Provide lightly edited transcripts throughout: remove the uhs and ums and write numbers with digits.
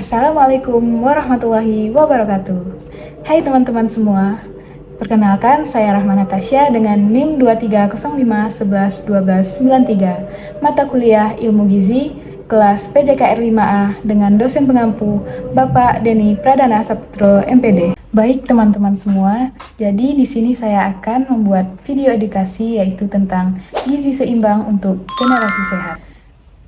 Assalamualaikum warahmatullahi wabarakatuh. Hai teman-teman semua. Perkenalkan, saya Rahma Natasha dengan NIM 2305111293, mata kuliah Ilmu Gizi, kelas PJKR 5A dengan dosen pengampu Bapak Denny Pradana Saputro, MPD. Baik teman-teman semua, jadi di sini saya akan membuat video edukasi yaitu tentang gizi seimbang untuk generasi sehat.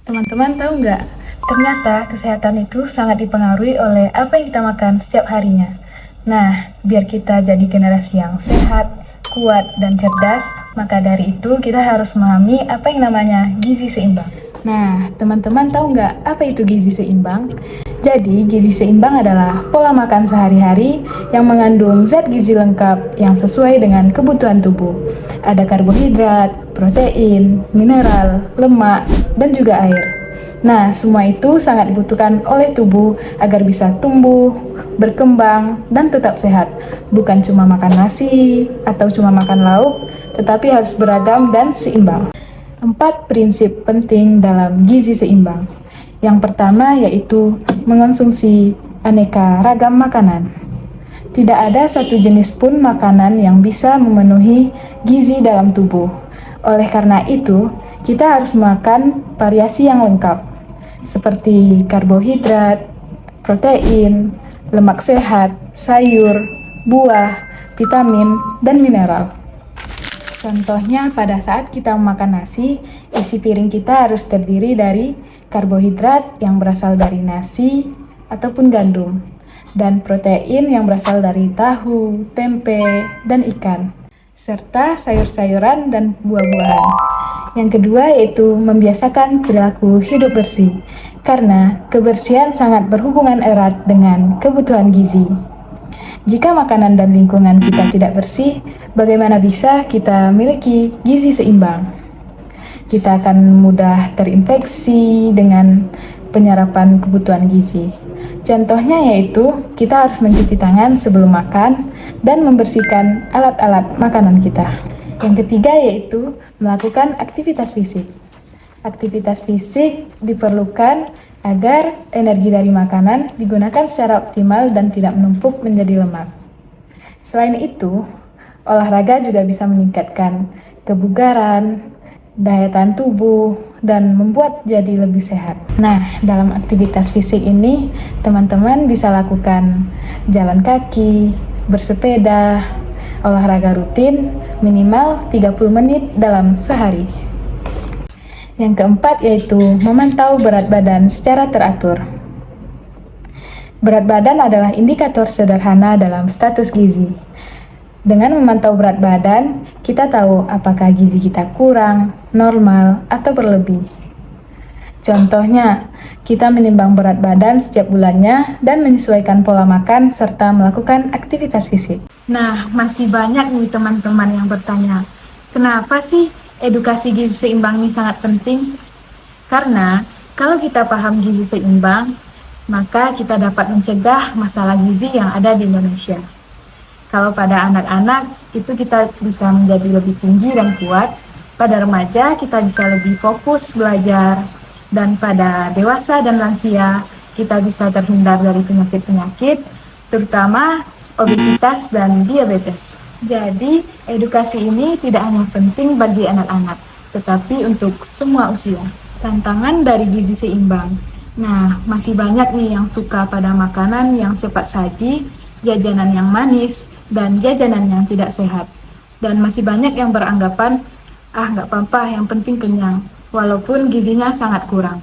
Teman-teman tahu nggak? Ternyata kesehatan itu sangat dipengaruhi oleh apa yang kita makan setiap harinya. Nah, biar kita jadi generasi yang sehat, kuat, dan cerdas, maka dari itu kita harus memahami apa yang namanya gizi seimbang. Nah, teman-teman tahu nggak apa itu gizi seimbang? Jadi, gizi seimbang adalah pola makan sehari-hari yang mengandung zat gizi lengkap yang sesuai dengan kebutuhan tubuh. Ada karbohidrat, protein, mineral, lemak, dan juga air. Nah, semua itu sangat dibutuhkan oleh tubuh agar bisa tumbuh, berkembang, dan tetap sehat. Bukan cuma makan nasi atau cuma makan lauk, tetapi harus beragam dan seimbang. 4 prinsip penting dalam gizi seimbang. Yang pertama yaitu mengonsumsi aneka ragam makanan. Tidak ada satu jenis pun makanan yang bisa memenuhi gizi dalam tubuh. Oleh karena itu, kita harus makan variasi yang lengkap, seperti karbohidrat, protein, lemak sehat, sayur, buah, vitamin, dan mineral. Contohnya pada saat kita makan nasi, isi piring kita harus terdiri dari karbohidrat yang berasal dari nasi ataupun gandum, dan protein yang berasal dari tahu, tempe, dan ikan, serta sayur-sayuran dan buah-buahan. Yang kedua yaitu membiasakan perilaku hidup bersih, karena kebersihan sangat berhubungan erat dengan kebutuhan gizi. Jika makanan dan lingkungan kita tidak bersih, bagaimana bisa kita miliki gizi seimbang? Kita akan mudah terinfeksi dengan penyerapan kebutuhan gizi. Contohnya yaitu kita harus mencuci tangan sebelum makan dan membersihkan alat-alat makanan kita. Yang ketiga yaitu melakukan aktivitas fisik. Aktivitas fisik diperlukan agar energi dari makanan digunakan secara optimal dan tidak menumpuk menjadi lemak. Selain itu, olahraga juga bisa meningkatkan kebugaran, daya tahan tubuh, dan membuat jadi lebih sehat. Nah, dalam aktivitas fisik ini, teman-teman bisa lakukan jalan kaki, bersepeda, olahraga rutin minimal 30 menit dalam sehari. Yang keempat yaitu memantau berat badan secara teratur. Berat badan adalah indikator sederhana dalam status gizi. Dengan memantau berat badan, kita tahu apakah gizi kita kurang, normal, atau berlebih. Contohnya, kita menimbang berat badan setiap bulannya dan menyesuaikan pola makan serta melakukan aktivitas fisik. Nah, masih banyak nih teman-teman yang bertanya, kenapa sih edukasi gizi seimbang ini sangat penting? Karena kalau kita paham gizi seimbang, maka kita dapat mencegah masalah gizi yang ada di Indonesia. Kalau pada anak-anak, itu kita bisa menjadi lebih tinggi dan kuat. Pada remaja, kita bisa lebih fokus belajar. Dan pada dewasa dan lansia, kita bisa terhindar dari penyakit-penyakit, terutama obesitas dan diabetes. Jadi, edukasi ini tidak hanya penting bagi anak-anak, tetapi untuk semua usia. Tantangan dari gizi seimbang. Nah, masih banyak nih yang suka pada makanan yang cepat saji, jajanan yang manis, dan jajanan yang tidak sehat. Dan masih banyak yang beranggapan, nggak apa-apa, yang penting kenyang, walaupun gizinya sangat kurang.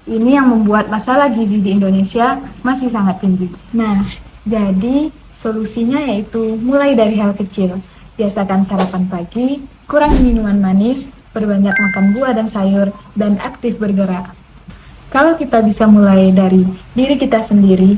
Ini yang membuat masalah gizi di Indonesia masih sangat tinggi. Nah, jadi solusinya yaitu mulai dari hal kecil. Biasakan sarapan pagi, kurangi minuman manis, perbanyak makan buah dan sayur, dan aktif bergerak. Kalau kita bisa mulai dari diri kita sendiri,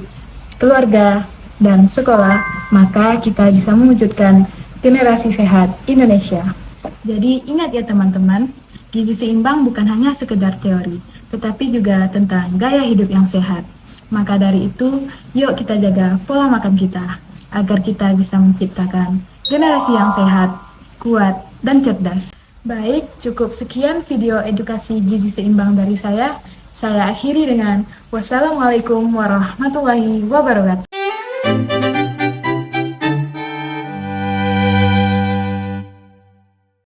keluarga, dan sekolah, maka kita bisa mewujudkan generasi sehat Indonesia. Jadi ingat ya teman-teman, gizi seimbang bukan hanya sekedar teori, tetapi juga tentang gaya hidup yang sehat. Maka dari itu, yuk kita jaga pola makan kita, agar kita bisa menciptakan generasi yang sehat, kuat, dan cerdas. Baik, cukup sekian video edukasi gizi seimbang dari saya. Saya akhiri dengan wassalamualaikum warahmatullahi wabarakatuh.